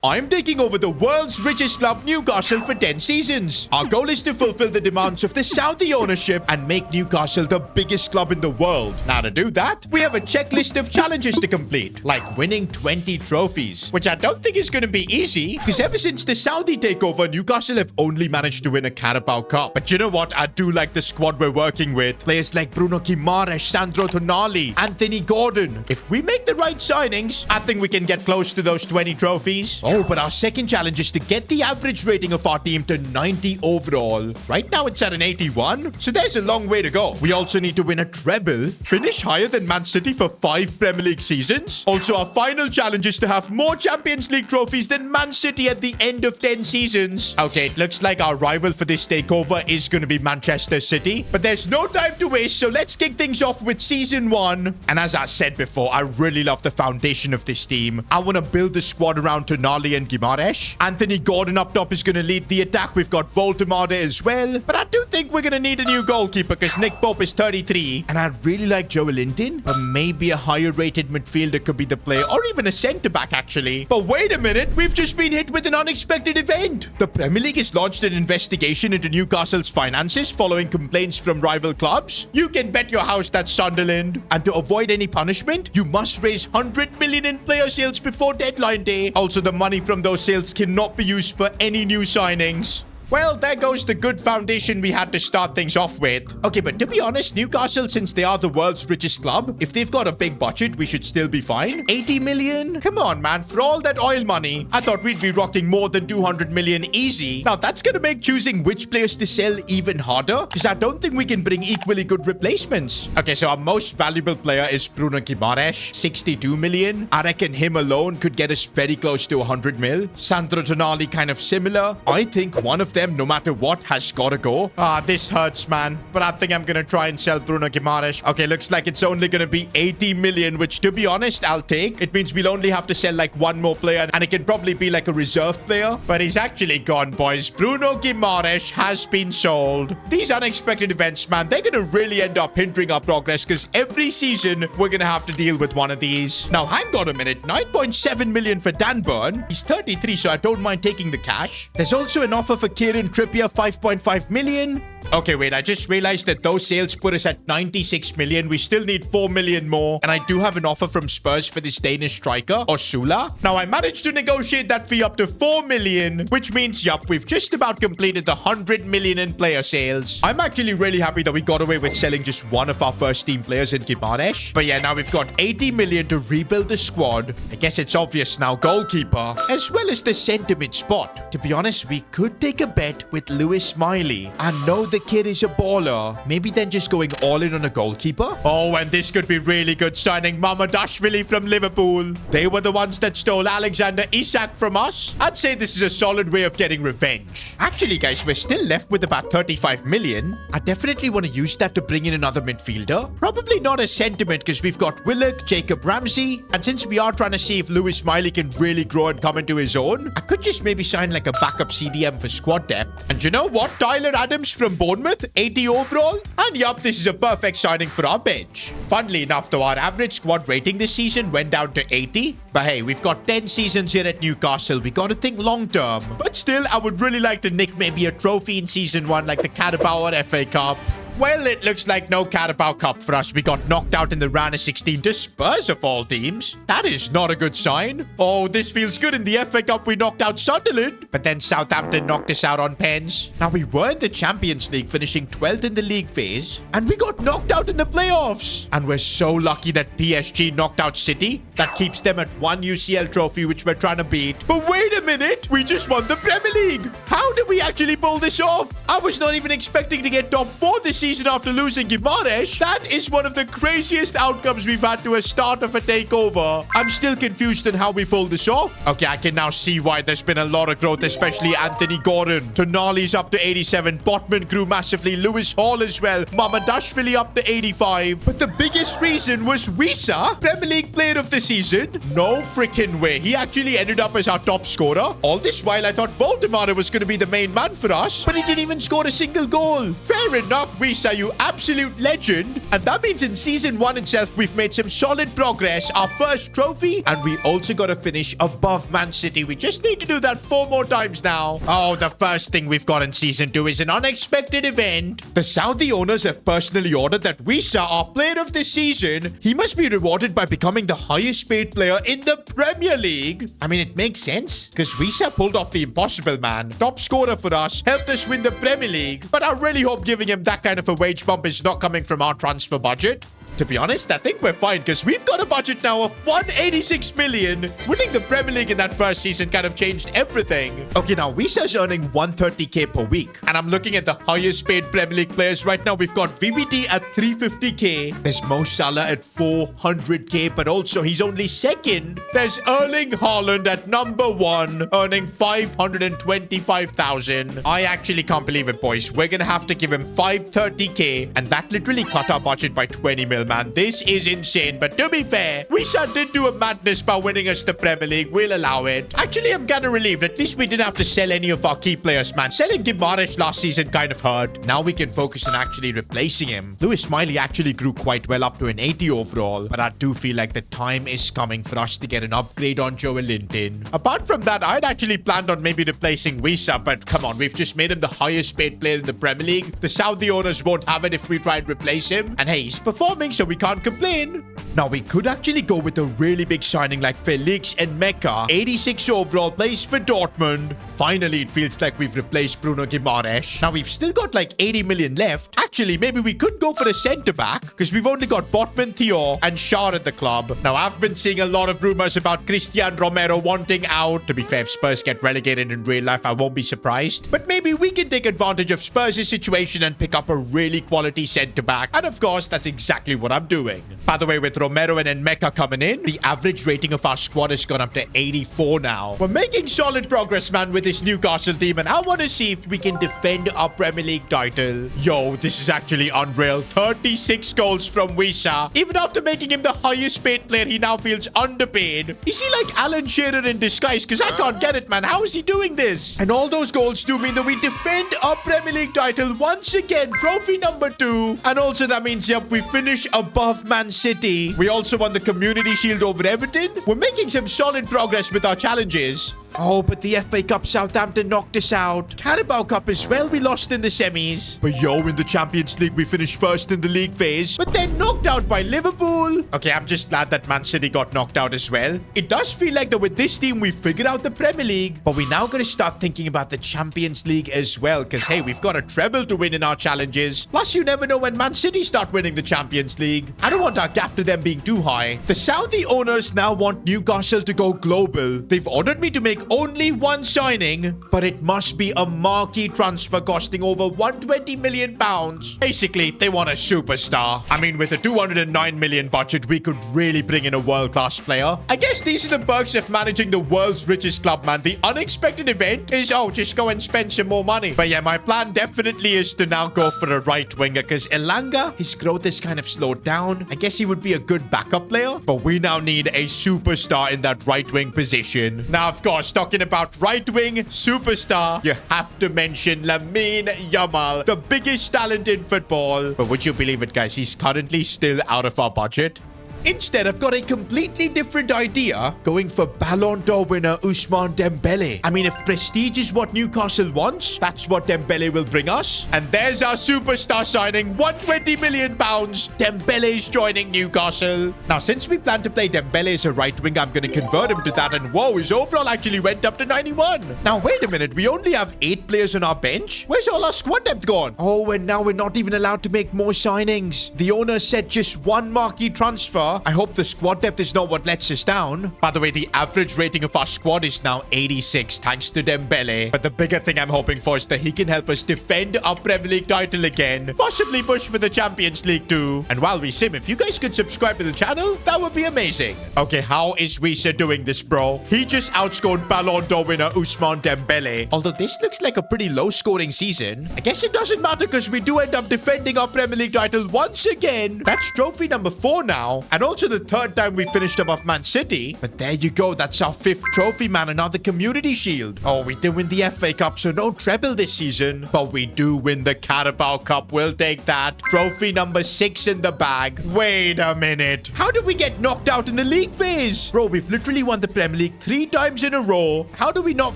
I'm taking over the world's richest club, Newcastle, for 10 seasons. Our goal is to fulfill the demands of the Saudi ownership and make Newcastle the biggest club in the world. Now, to do that, we have a checklist of challenges to complete, like winning 20 trophies, which I don't think is going to be easy, because ever since the Saudi takeover, Newcastle have only managed to win a Carabao Cup. But you know what? I do like the squad we're working with. Players like Bruno Guimaraes, Sandro Tonali, Anthony Gordon. If we make the right signings, I think we can get close to those 20 trophies. Oh, but our second challenge is to get the average rating of our team to 90 overall. Right now, it's at an 81, so there's a long way to go. We also need to win a treble, finish higher than Man City for 5 Premier League seasons. Also, our final challenge is to have more Champions League trophies than Man City at the end of 10 seasons. Okay, it looks like our rival for this takeover is going to be Manchester City, but there's no time to waste, so let's kick things off with Season 1. And as I said before, I really love the foundation of this team. I want to build the squad around Tonali and Guimaraes. Anthony Gordon up top is going to lead the attack. We've got Voldemade as well. But I do think we're going to need a new goalkeeper because Nick Pope is 33. And I really like Joel Linton. But maybe a higher rated midfielder could be the player. Or even a centre-back, actually. But wait a minute. We've just been hit with an unexpected event. The Premier League has launched an investigation into Newcastle's finances following complaints from rival clubs. You can bet your house that's Sunderland. And to avoid any punishment, you must raise 100 million in player sales before deadline day. Also, the money from those sales cannot be used for any new signings. Well, there goes the good foundation we had to start things off with. Okay, but to be honest, Newcastle, since they are the world's richest club, if they've got a big budget, we should still be fine. 80 million? Come on, man. For all that oil money, I thought we'd be rocking more than 200 million easy. Now, that's gonna make choosing which players to sell even harder, because I don't think we can bring equally good replacements. Okay, so our most valuable player is Bruno Guimaraes, 62 million. I reckon him alone could get us very close to 100 mil. Sandro Tonali kind of similar. I think one of them, no matter what, has got to go. This hurts, man. But I think I'm going to try and sell Bruno Guimaraes. Okay, looks like it's only going to be 80 million, which, to be honest, I'll take. It means we'll only have to sell like one more player, and it can probably be like a reserve player. But he's actually gone, boys. Bruno Guimaraes has been sold. These unexpected events, man, they're going to really end up hindering our progress, because every season, we're going to have to deal with one of these. Now, hang on a minute. 9.7 million for Dan Burn. He's 33, so I don't mind taking the cash. There's also an offer for Kieran Trippier, 5.5 million. Okay, wait, I just realized that those sales put us at 96 million. We still need 4 million more. And I do have an offer from Spurs for this Danish striker, Osula. Now, I managed to negotiate that fee up to 4 million, which means, yup, we've just about completed the 100 million in player sales. I'm actually really happy that we got away with selling just one of our first team players in Guimaraes. But yeah, now we've got 80 million to rebuild the squad. I guess it's obvious now, goalkeeper, as well as the centre mid spot. To be honest, we could take a bet with Lewis Smiley. I know the kid is a baller. Maybe then just going all in on a goalkeeper. Oh, and this could be really good signing Mamadashvili from Liverpool. They were the ones that stole Alexander Isak from us. I'd say this is a solid way of getting revenge. Actually, guys, we're still left with about 35 million. I definitely want to use that to bring in another midfielder. Probably not a sentiment, because we've got Willock, Jacob Ramsey, and since we are trying to see if Lewis Smiley can really grow and come into his own, I could just maybe sign like a backup CDM for squad depth. And you know what? Tyler Adams from Bournemouth, 80 overall. And yup, this is a perfect signing for our bench. Funnily enough, though, our average squad rating this season went down to 80. But hey, we've got 10 seasons here at Newcastle. We gotta think long term. But still, I would really like to nick maybe a trophy in Season 1 like the Carabao or FA Cup. Well, it looks like no Carabao Cup for us. We got knocked out in the round of 16 to Spurs of all teams. That is not a good sign. Oh, this feels good. In the FA Cup, we knocked out Sunderland. But then Southampton knocked us out on pens. Now, we were in the Champions League, finishing 12th in the league phase. And we got knocked out in the playoffs. And we're so lucky that PSG knocked out City. That keeps them at one UCL trophy, which we're trying to beat. But wait a minute. We just won the Premier League. How did we actually pull this off? I was not even expecting to get top 4 this season after losing Guimaraes. That is one of the craziest outcomes we've had to a start of a takeover. I'm still confused on how we pulled this off. Okay, I can now see why there's been a lot of growth, especially Anthony Gordon. Tonali's up to 87. Botman grew massively. Lewis Hall as well. Mamadashvili up to 85. But the biggest reason was Wisa, Premier League Player of the Season. No freaking way. He actually ended up as our top scorer. All this while, I thought Voldemade was going to be the main man for us, but he didn't even score a single goal. Fair enough, Wisa. Wisa, you absolute legend. And that means in season 1 itself, we've made some solid progress. Our first trophy, and we also got to finish above Man City. We just need to do that 4 more times now. Oh, the first thing we've got in season 2 is an unexpected event. The Saudi owners have personally ordered that Wisa, our player of the season, he must be rewarded by becoming the highest paid player in the Premier League. I mean, it makes sense because Wisa pulled off the impossible, man. Top scorer for us, helped us win the Premier League. But I really hope giving him that kind of a wage bump is not coming from our transfer budget. To be honest, I think we're fine because we've got a budget now of 186 million. Winning the Premier League in that first season kind of changed everything. Okay, now Wisa's earning 130k per week. And I'm looking at the highest paid Premier League players right now. We've got VVD at 350k. There's Mo Salah at 400k, but also he's only second. There's Erling Haaland at number 1, earning 525,000. I actually can't believe it, boys. We're gonna have to give him 530k, and that literally cut our budget by 20 mil. Man, this is insane. But to be fair, Wisa did do a madness by winning us the Premier League. We'll allow it. Actually, I'm kind of relieved. At least we didn't have to sell any of our key players, man. Selling Gimares last season kind of hurt. Now we can focus on actually replacing him. Lewis Smiley actually grew quite well up to an 80 overall, but I do feel like the time is coming for us to get an upgrade on Joel Linton. Apart from that, I'd actually planned on maybe replacing Wisa, but come on, we've just made him the highest paid player in the Premier League. The Saudi owners won't have it if we try and replace him. And hey, he's performing, so we can't complain. Now, we could actually go with a really big signing like Felix and Mecca. 86 overall, plays for Dortmund. Finally, it feels like we've replaced Bruno Gimares. Now, we've still got like 80 million left. Actually, maybe we could go for a centre-back because we've only got Botman, Theo, and Shah at the club. Now, I've been seeing a lot of rumors about Christian Romero wanting out. To be fair, if Spurs get relegated in real life, I won't be surprised. But maybe we can take advantage of Spurs' situation and pick up a really quality centre-back. And of course, that's exactly what I'm doing. By the way, with Romero and Mecca coming in, the average rating of our squad has gone up to 84 now. We're making solid progress, man, with this Newcastle team, and I want to see if we can defend our Premier League title. Yo, this is actually unreal. 36 goals from Wisa. Even after making him the highest paid player, he now feels underpaid. Is he like Alan Shearer in disguise? Because I can't get it, man. How is he doing this? And all those goals do mean that we defend our Premier League title once again. Trophy number 2. And also that means, yep, we finish above Man City. We also won the Community Shield over Everton. We're making some solid progress with our challenges. Oh, but the FA Cup, Southampton knocked us out. Carabao Cup as well, we lost in the semis. But yo, in the Champions League, we finished first in the league phase, but then knocked out by Liverpool. Okay, I'm just glad that Man City got knocked out as well. It does feel like that with this team, we figured out the Premier League. But we now got to start thinking about the Champions League as well, because hey, we've got a treble to win in our challenges. Plus, you never know when Man City start winning the Champions League. I don't want our gap to them being too high. The Saudi owners now want Newcastle to go global. They've ordered me to make only one signing, but it must be a marquee transfer costing over 120 million pounds. Basically, they want a superstar. I mean, with a 209 million budget, we could really bring in a world-class player. I guess these are the perks of managing the world's richest club, man. The unexpected event is, oh, just go and spend some more money. But yeah, my plan definitely is to now go for a right winger because Elanga, his growth is kind of slowed down. I guess he would be a good backup player, but we now need a superstar in that right wing position. Now, of course, talking about right wing superstar, you have to mention Lamine Yamal, the biggest talent in football. But would you believe it, guys? He's currently still out of our budget. Instead, I've got a completely different idea, going for Ballon d'Or winner Ousmane Dembele. I mean, if prestige is what Newcastle wants, that's what Dembele will bring us. And there's our superstar signing, 120 million pounds. Dembele's joining Newcastle. Now, since we plan to play Dembele as a right wing, I'm going to convert him to that. And whoa, his overall actually went up to 91. Now, wait a minute. We only have 8 players on our bench. Where's all our squad depth gone? Oh, and now we're not even allowed to make more signings. The owner said just one marquee transfer. I hope the squad depth is not what lets us down. By the way, the average rating of our squad is now 86 thanks to Dembele. But the bigger thing I'm hoping for is that he can help us defend our Premier League title again. Possibly push for the Champions League too. And while we sim, if you guys could subscribe to the channel, that would be amazing. Okay, how is Wisa doing this, bro? He just outscored Ballon d'Or winner Ousmane Dembele. Although this looks like a pretty low-scoring season, I guess it doesn't matter because we do end up defending our Premier League title once again. That's trophy number 4 now. And And also the third time we finished above Man City. But there you go. That's our 5th trophy, man. Another Community Shield. Oh, we did win the FA Cup, so no treble this season. But we do win the Carabao Cup. We'll take that. Trophy number 6 in the bag. Wait a minute. How did we get knocked out in the league phase? Bro, we've literally won the Premier League 3 times in a row. How do we not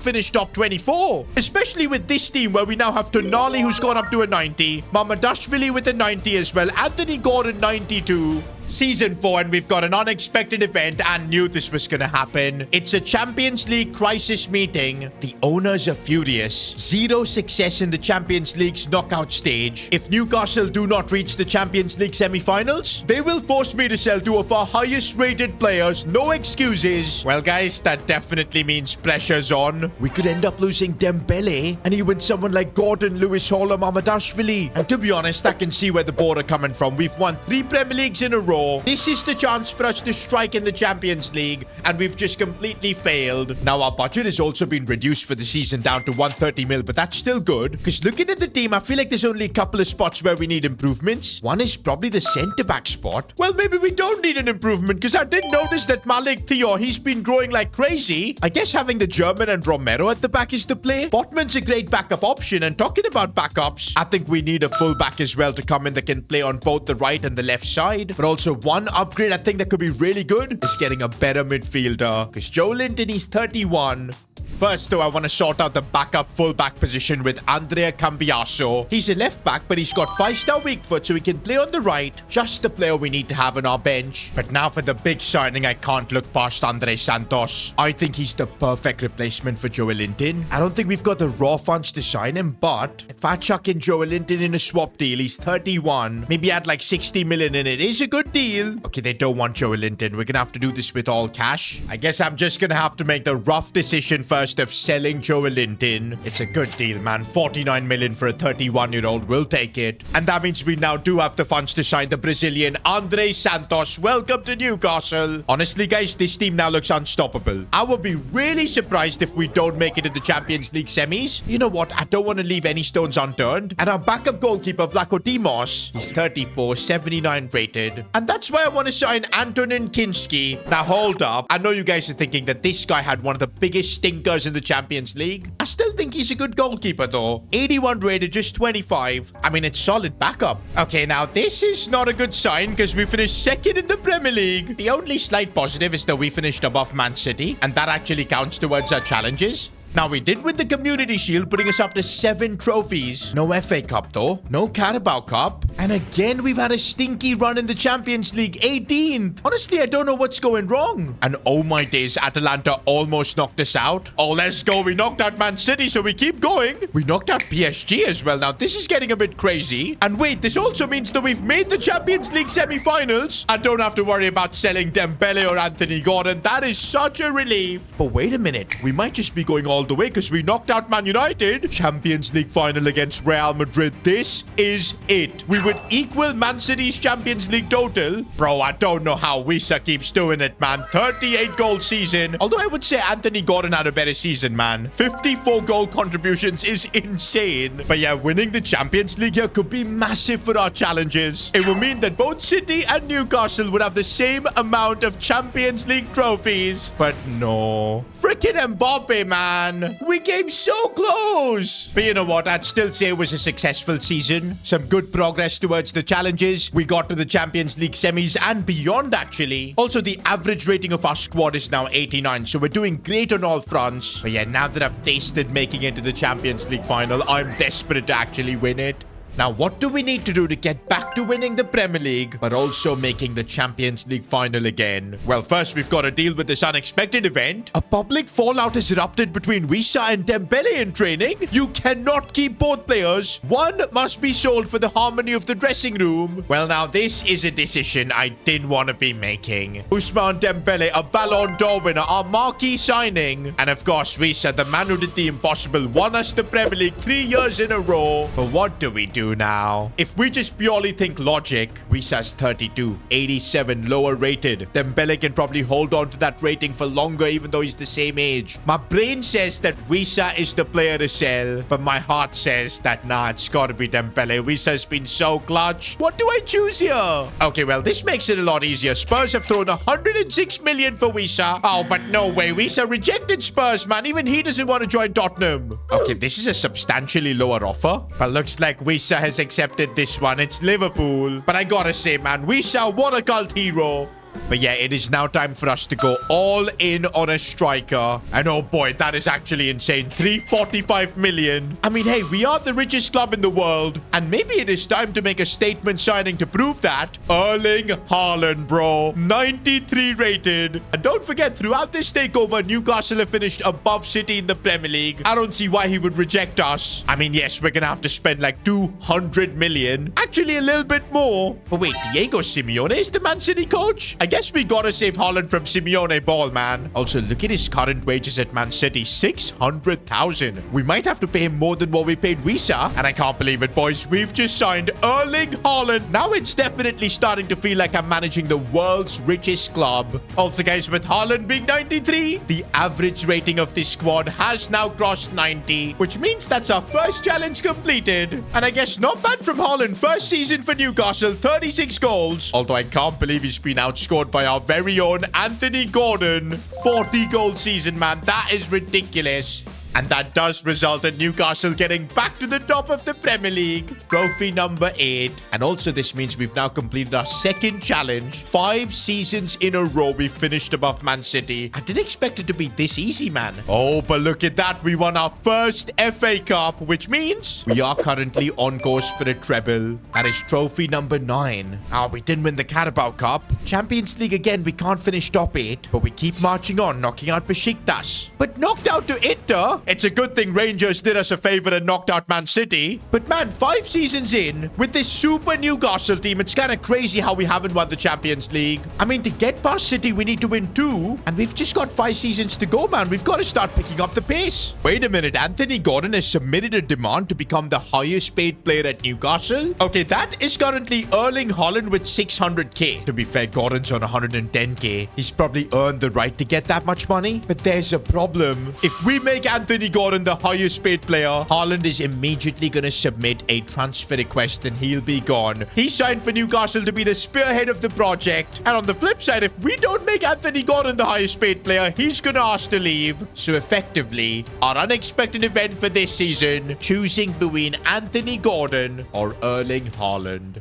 finish top 24? Especially with this team where we now have Tonali, who's gone up to a 90. Mamadashvili with a 90 as well. Anthony Gordon 92. Season 4, and we've got an unexpected event and knew this was gonna happen. It's a Champions League crisis meeting. The owners are furious. 0 success in the Champions League's knockout stage. If Newcastle do not reach the Champions League semi-finals, they will force me to sell 2 of our highest rated players. No excuses. Well, guys, that definitely means pressure's on. We could end up losing Dembele and even someone like Gordon, Lewis Hall, or Mamadashvili. And to be honest, I can see where the board are coming from. We've won 3 Premier Leagues in a row. This is the chance for us to strike in the Champions League, and we've just completely failed. Now, our budget has also been reduced for the season down to 130 mil, but that's still good. Because looking at the team, I feel like there's only a couple of spots where we need improvements. One is probably the centre-back spot. Well, maybe we don't need an improvement, because I did notice that Malik Theo, he's been growing like crazy. I guess having the German and Romero at the back is the play. Botman's a great backup option, and talking about backups, I think we need a full-back as well to come in that can play on both the right and the left side. But also one upgrade I think that could be really good is getting a better midfielder. Because Joe Linton, he's 31. First, though, I want to sort out the backup fullback position with Andrea Cambiaso. He's a left back, but he's got 5-star weak foot, so he can play on the right. Just the player we need to have on our bench. But now for the big signing, I can't look past Andre Santos. I think he's the perfect replacement for Joe Linton. I don't think we've got the raw funds to sign him, but if I chuck in Joe Linton in a swap deal, he's 31. Maybe add like 60 million in it. Is a good deal. Okay, they don't want Joe Linton. We're gonna have to do this with all cash. I guess I'm just gonna have to make the rough decision first of selling Joe Linton. It's a good deal, man. 49 million for a 31-year-old. We'll take it. And that means we now do have the funds to sign the Brazilian Andre Santos. Welcome to Newcastle. Honestly, guys, this team now looks unstoppable. I would be really surprised if we don't make it in the Champions League semis. You know what? I don't want to leave any stones unturned. And our backup goalkeeper, Vlaco Dimos, he's 34, 79 rated. And that's why I want to sign Antonin Kinski. Now, hold up. I know you guys are thinking that this guy had one of the biggest stinkers in the Champions League. I still think he's a good goalkeeper though. 81 rated, just 25. I mean, it's solid backup. Okay, now this is not a good sign because we finished 2nd in the Premier League. The only slight positive is that we finished above Man City, and that actually counts towards our challenges. Now, we did win the Community Shield, putting us up to 7 trophies. No FA Cup, though. No Carabao Cup. And again, we've had a stinky run in the Champions League, 18th. Honestly, I don't know what's going wrong. And oh my days, Atalanta almost knocked us out. Oh, let's go. We knocked out Man City, so we keep going. We knocked out PSG as well. Now, this is getting a bit crazy. And wait, this also means that we've made the Champions League semi-finals. I don't have to worry about selling Dembele or Anthony Gordon. That is such a relief. But wait a minute. We might just be going all the way because we knocked out Man United. Champions League final against Real Madrid. This is it. We would equal Man City's Champions League total. Bro, I don't know how Wisa keeps doing it, man. 38 goal season. Although I would say Anthony Gordon had a better season, man. 54 goal contributions is insane. But yeah, winning the Champions League here could be massive for our challenges. It would mean that both City and Newcastle would have the same amount of Champions League trophies. But no. Freaking Mbappe, man. We came so close. But you know what? I'd still say it was a successful season. Some good progress towards the challenges. We got to the Champions League semis and beyond, actually. Also, the average rating of our squad is now 89. So we're doing great on all fronts. But yeah, now that I've tasted making it to the Champions League final, I'm desperate to actually win it. Now, what do we need to do to get back to winning the Premier League, but also making the Champions League final again? Well, first, we've got to deal with this unexpected event. A public fallout has erupted between Wisa and Dembele in training. You cannot keep both players. One must be sold for the harmony of the dressing room. Well, now, this is a decision I didn't want to be making. Ousmane Dembele, a Ballon d'Or winner, our marquee signing. And of course, Wisa, the man who did the impossible, won us the Premier League 3 years in a row. But what do we do? 32 now. If we just purely think logic, Wisa's 32, 87 lower rated. Dembele can probably hold on to that rating for longer even though he's the same age. My brain says that Wisa is the player to sell, but my heart says that nah, it's gotta be Dembele. Wisa's been so clutch. What do I choose here? Okay, well, this makes it a lot easier. Spurs have thrown 106 million for Wisa. Oh, but no way. Wisa rejected Spurs, man. Even he doesn't want to join Tottenham. Okay, this is a substantially lower offer, but looks like Wisa has accepted this one. It's Liverpool. But I gotta say, man, Wisa, what a cult hero. But yeah, it is now time for us to go all in on a striker. And oh boy, that is actually insane. 345 million. I mean, hey, we are the richest club in the world. And maybe it is time to make a statement signing to prove that. Erling Haaland, bro. 93 rated. And don't forget, throughout this takeover, Newcastle have finished above City in the Premier League. I don't see why he would reject us. I mean, yes, we're gonna have to spend like 200 million. Actually, a little bit more. But wait, Diego Simeone is the Man City coach? I guess we gotta save Haaland from Simeone ball, man. Also, look at his current wages at Man City. 600,000. We might have to pay him more than what we paid Wisa. And I can't believe it, boys. We've just signed Erling Haaland. Now it's definitely starting to feel like I'm managing the world's richest club. Also, guys, with Haaland being 93, the average rating of this squad has now crossed 90, which means that's our first challenge completed. And I guess not bad from Haaland. First season for Newcastle, 36 goals. Although I can't believe he's been outscored by our very own Anthony Gordon. 40-goal season, man. That is ridiculous. And that does result in Newcastle getting back to the top of the Premier League. Trophy number 8. And also this means we've now completed our second challenge. 5 seasons in a row we've finished above Man City. I didn't expect it to be this easy, man. Oh, but look at that. We won our first FA Cup, which means we are currently on course for a treble. That is trophy number 9. Oh, we didn't win the Carabao Cup. Champions League again, we can't finish top 8. But we keep marching on, knocking out Besiktas. But knocked out to Inter. It's a good thing Rangers did us a favor and knocked out Man City. But man, 5 seasons in, with this super Newcastle team, it's kind of crazy how we haven't won the Champions League. I mean, to get past City, we need to win 2. And we've just got 5 seasons to go, man. We've got to start picking up the pace. Wait a minute. Anthony Gordon has submitted a demand to become the highest paid player at Newcastle. Okay, that is currently Erling Haaland with 600k. To be fair, Gordon's on 110k. He's probably earned the right to get that much money. But there's a problem. If we make Anthony Gordon the highest paid player, Haaland is immediately going to submit a transfer request and he'll be gone. He signed for Newcastle to be the spearhead of the project. And on the flip side, if we don't make Anthony Gordon the highest paid player, he's going to ask to leave. So effectively, our unexpected event for this season, choosing between Anthony Gordon or Erling Haaland.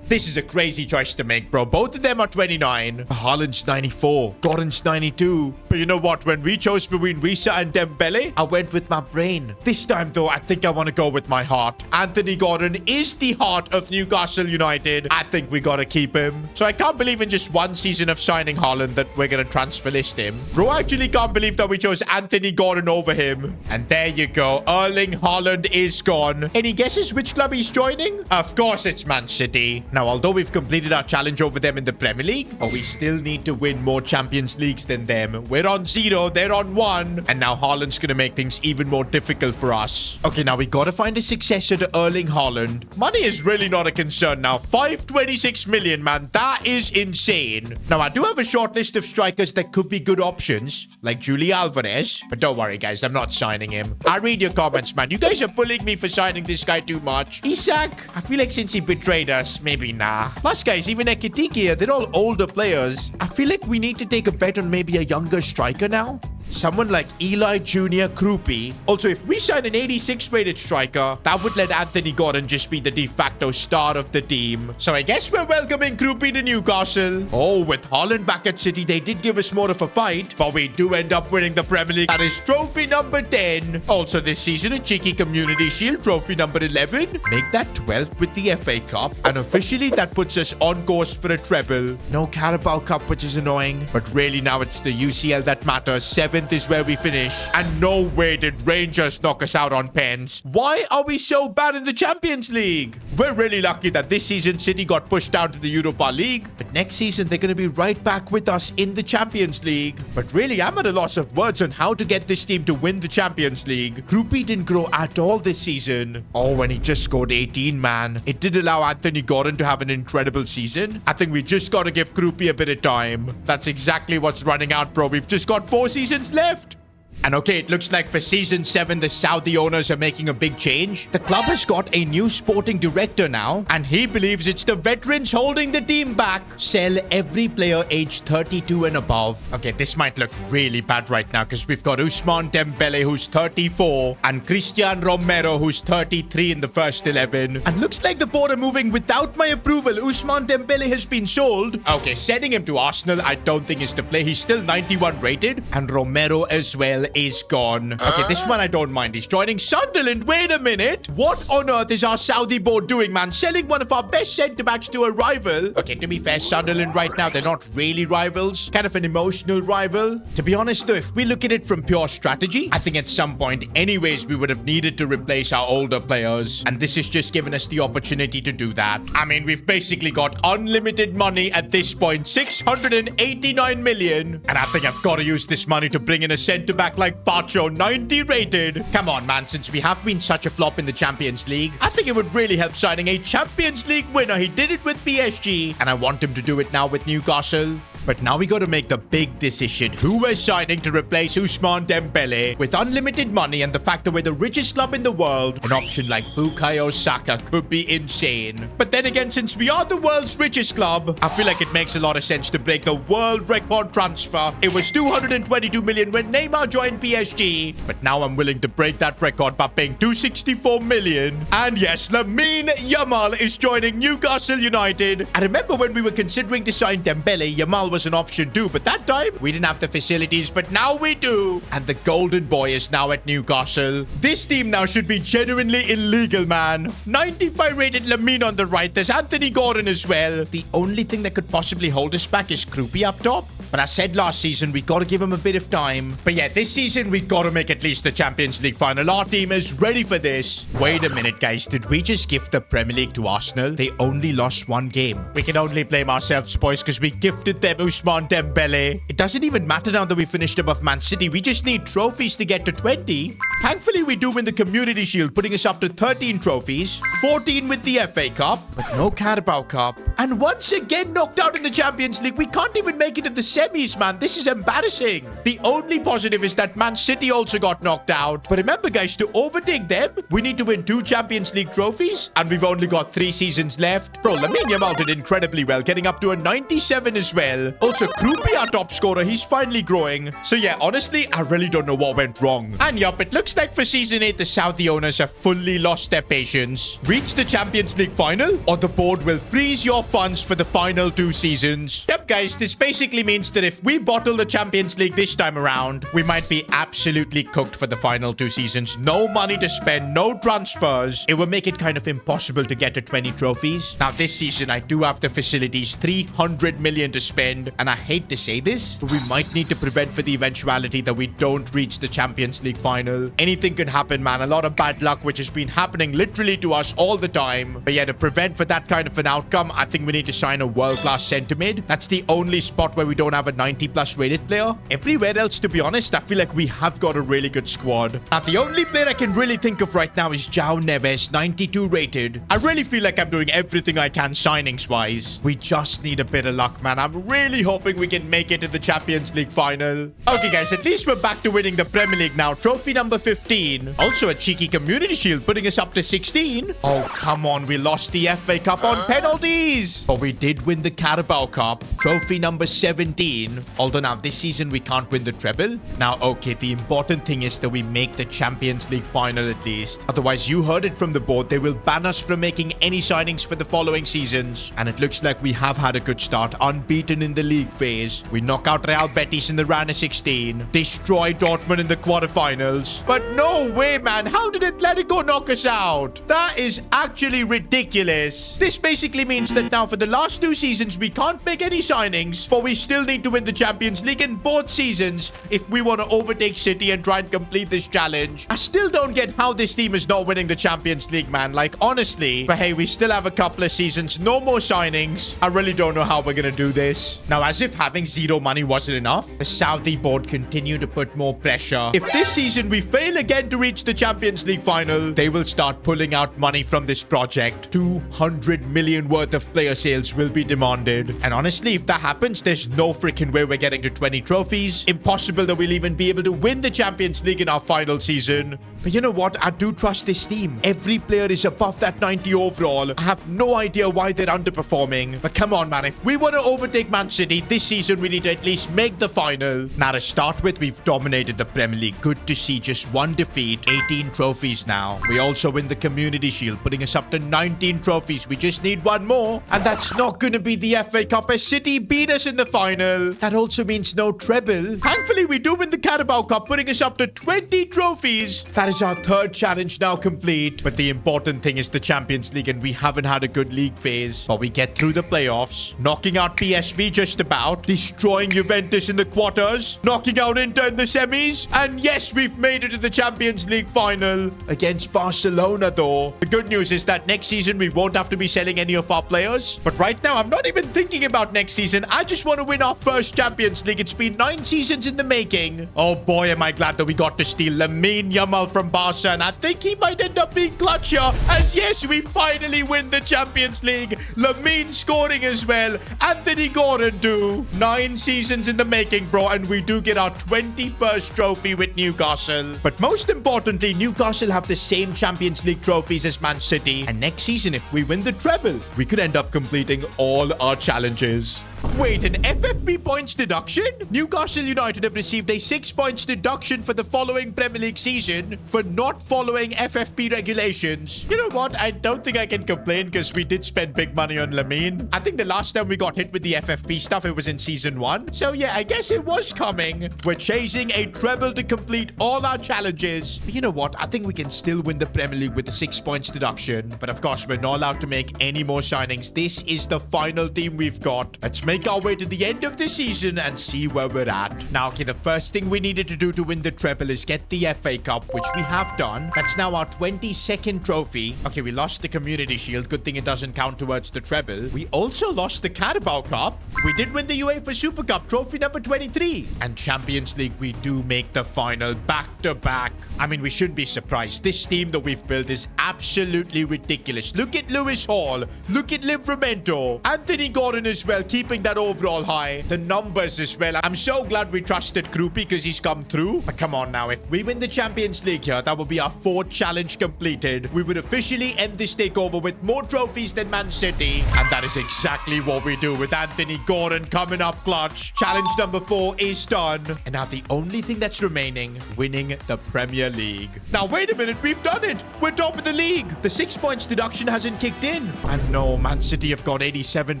This is a crazy choice to make, bro. Both of them are 29. Haaland's 94. Gordon's 92. But you know what? When we chose between Wisa and Dembele, I went with my brain. This time, though, I think I want to go with my heart. Anthony Gordon is the heart of Newcastle United. I think we got to keep him. So I can't believe in just 1 season of signing Haaland that we're going to transfer list him. Bro, I actually can't believe that we chose Anthony Gordon over him. And there you go. Erling Haaland is gone. Any guesses which club he's joining? Of course, it's Man City. Now, although we've completed our challenge over them in the Premier League, we still need to win more Champions Leagues than them. We're on 0, they're on 1. And now Haaland's going to make things even more difficult for us. Okay, now we got to find a successor to Erling Haaland. Money is really not a concern now. 526 million, man. That is insane. Now, I do have a short list of strikers that could be good options, like Julie Alvarez. But don't worry, guys, I'm not signing him. I read your comments, man. You guys are bullying me for signing this guy too much. Isak, I feel like since he betrayed us, maybe nah. Plus, guys, even Ekitike, they're all older players. I feel like we need to take a bet on maybe a younger striker now. Someone like Eli Jr. Krupi. Also, if we sign an 86 rated striker, that would let Anthony Gordon just be the de facto star of the team. So I guess we're welcoming Krupi to Newcastle. Oh, with Haaland back at City, they did give us more of a fight. But we do end up winning the Premier League. That is trophy number 10. Also this season, a cheeky Community Shield, trophy number 11. Make that 12th with the FA Cup. And officially, that puts us on course for a treble. No Carabao Cup, which is annoying. But really now it's the UCL that matters. 7th is where we finish. And no way did Rangers knock us out on pens. Why are we so bad in the Champions League? We're really lucky that this season City got pushed down to the Europa League. But next season, they're going to be right back with us in the Champions League. But really, I'm at a loss of words on how to get this team to win the Champions League. Groupie didn't grow at all this season. Oh, and he just scored 18, man. It did allow Anthony Gordon to have an incredible season. I think we just got to give Groupie a bit of time. That's exactly what's running out, bro. We've just got 4 seasons left. And okay, it looks like for Season 7, the Saudi owners are making a big change. The club has got a new sporting director now, and he believes it's the veterans holding the team back. Sell every player aged 32 and above. Okay, this might look really bad right now because we've got Ousmane Dembele, who's 34, and Christian Romero, who's 33 in the first 11. And looks like the board are moving without my approval. Ousmane Dembele has been sold. Okay, sending him to Arsenal, I don't think is the play. He's still 91 rated, and Romero as well is gone. Okay, this one I don't mind. He's joining Sunderland. Wait a minute. What on earth is our Saudi board doing, man? Selling one of our best centre-backs to a rival? Okay, to be fair, Sunderland right now, they're not really rivals. Kind of an emotional rival. To be honest, though, if we look at it from pure strategy, I think at some point, anyways, we would have needed to replace our older players. And this has just given us the opportunity to do that. I mean, we've basically got unlimited money at this point. 689 million. And I think I've got to use this money to bring in a centre-back like Pacho, 90 rated. Come on, man, since we have been such a flop in the Champions League, I think it would really help signing a Champions League winner. He did it with PSG, and I want him to do it now with Newcastle. But now we got to make the big decision. Who we're signing to replace Ousmane Dembele? With unlimited money and the fact that we're the richest club in the world, an option like Bukayo Saka could be insane. But then again, since we are the world's richest club, I feel like it makes a lot of sense to break the world record transfer. It was 222 million when Neymar joined PSG. But now I'm willing to break that record by paying 264 million. And yes, Lamine Yamal is joining Newcastle United. I remember when we were considering to sign Dembele, Yamal was an option too, but that time we didn't have the facilities, but now we do. And the golden boy is now at Newcastle. This team now should be genuinely illegal, man. 95 rated Lamine on the right. There's Anthony Gordon as well. The only thing that could possibly hold us back is Groupie up top. But I said last season, we got to give him a bit of time. But yeah, this season, we got to make at least the Champions League final. Our team is ready for this. Wait a minute, guys. Did we just gift the Premier League to Arsenal? They only lost 1 game. We can only blame ourselves, boys, because we gifted them Ousmane Dembele. It doesn't even matter now that we finished above Man City. We just need trophies to get to 20. Thankfully, we do win the Community Shield, putting us up to 13 trophies. 14 with the FA Cup, but no Carabao Cup. And once again, knocked out in the Champions League. We can't even make it to the semis, man. This is embarrassing. The only positive is that Man City also got knocked out. But remember, guys, to overtake them, we need to win 2 Champions League trophies, and we've only got 3 seasons left. Bro, Lamine Yamal did incredibly well, getting up to a 97 as well. Also, Groupie, our top scorer, he's finally growing. So yeah, honestly, I really don't know what went wrong. And yup, it looks like for Season 8, the Saudi owners have fully lost their patience. Reach the Champions League final, or the board will freeze your funds for the final 2 seasons. Yep, guys, this basically means that if we bottle the Champions League this time around, we might be absolutely cooked for the final 2 seasons. No money to spend, no transfers. It will make it kind of impossible to get to 20 trophies. Now, this season, I do have the facilities, 300 million to spend, and I hate to say this, but we might need to prevent for the eventuality that we don't reach the Champions League final. Anything could happen, man. A lot of bad luck, which has been happening literally to us all the time. But yeah, to prevent for that kind of an outcome, I think we need to sign a world-class centre mid. That's the only spot where we don't have a 90+ rated player. Everywhere else, to be honest, I feel like we have got a really good squad. Now, the only player I can really think of right now is João Neves, 92 rated. I really feel like I'm doing everything I can signings-wise. We just need a bit of luck, man. I'm really hoping we can make it to the Champions League final. Okay, guys, at least we're back to winning the Premier League now. Trophy number 15. Also a cheeky Community Shield, putting us up to 16. Oh, come on. We lost the FA Cup on penalties. But we did win the Carabao Cup. Trophy number 17. Although now this season we can't win the treble. Now, okay, the important thing is that we make the Champions League final at least. Otherwise, you heard it from the board. They will ban us from making any signings for the following seasons. And it looks like we have had a good start. Unbeaten in the league phase. We knock out Real Betis in the round of 16. Destroy Dortmund in the quarterfinals. But no way, man. How did Atletico knock us out? That is actually ridiculous. This basically means that now for the last 2 seasons, we can't make any signings, but we still need need to win the Champions League in both seasons if we want to overtake City and try and complete this challenge. I still don't get how this team is not winning the Champions League, man. Like, honestly. But hey, we still have a couple of seasons. No more signings. I really don't know how we're going to do this. Now, as if having zero money wasn't enough, the Saudi board continue to put more pressure. If this season we fail again to reach the Champions League final, they will start pulling out money from this project. 200 million worth of player sales will be demanded. And honestly, if that happens, there's no freaking way we're getting to 20 trophies. Impossible that we'll even be able to win the Champions League in our final season. But you know what? I do trust this team. Every player is above that 90 overall. I have no idea why they're underperforming. But come on, man. If we want to overtake Man City this season, we need to at least make the final. Now, to start with, we've dominated the Premier League. Good to see. Just one defeat. 18 trophies now. We also win the Community Shield, putting us up to 19 trophies. We just need one more. And that's not going to be the FA Cup as City beat us in the final. That also means no treble. Thankfully, we do win the Carabao Cup, putting us up to 20 trophies. That is our third challenge now complete. But the important thing is the Champions League, and we haven't had a good league phase. But we get through the playoffs, knocking out PSV just about, destroying Juventus in the quarters, knocking out Inter in the semis, and yes, we've made it to the Champions League final against Barcelona though. The good news is that next season we won't have to be selling any of our players. But right now, I'm not even thinking about next season. I just want to win our first Champions League. It's been 9 seasons in the making. Oh boy, am I glad that we got to steal Lamine Yamal from Barca, and I think he might end up being clutch here, as yes, we finally win the Champions League. Lamine scoring as well. Anthony Gordon too. 9 seasons in the making, bro, and we do get our 21st trophy with Newcastle. But most importantly, Newcastle have the same Champions League trophies as Man City, and next season, if we win the treble, we could end up completing all our challenges. Wait, an FFP points deduction? Newcastle United have received a 6 points deduction for the following Premier League season for not following FFP regulations. You know what? I don't think I can complain because we did spend big money on Lamine. I think the last time we got hit with the FFP stuff, it was in season 1. So yeah, I guess it was coming. We're chasing a treble to complete all our challenges. But you know what? I think we can still win the Premier League with the 6 points deduction. But of course, we're not allowed to make any more signings. This is the final team we've got. Let's make our way to the end of the season and see where we're at. Now, okay, the first thing we needed to do to win the treble is get the FA Cup, which we have done. That's now our 22nd trophy. Okay, we lost the Community Shield. Good thing it doesn't count towards the treble. We also lost the Carabao Cup. We did win the UEFA Super Cup, trophy number 23. And Champions League, we do make the final back to back. I mean, we shouldn't be surprised. This team that we've built is absolutely ridiculous. Look at Lewis Hall. Look at Livramento. Anthony Gordon as well, keeping that overall high. The numbers as well. I'm so glad we trusted Krupi because he's come through. But come on now, if we win the Champions League here, that will be our 4th challenge completed. We would officially end this takeover with more trophies than Man City. And that is exactly what we do with Anthony Gordon coming up clutch. Challenge number 4 is done. And now the only thing that's remaining, winning the Premier League. Now, wait a minute. We've done it. We're top of the league. The 6 points deduction hasn't kicked in. And no, Man City have got 87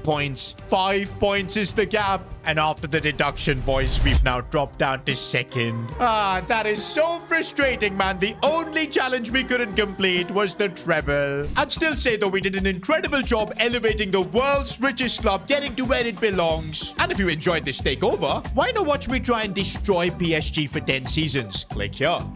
points. 5 points is the gap. And after the deduction, boys, we've now dropped down to 2nd. That is so frustrating, man. The only challenge we couldn't complete was the treble. I'd still say, though, we did an incredible job elevating the world's richest club, getting to where it belongs. And if you enjoyed this takeover, why not watch me try and destroy PSG for 10 seasons? Click here.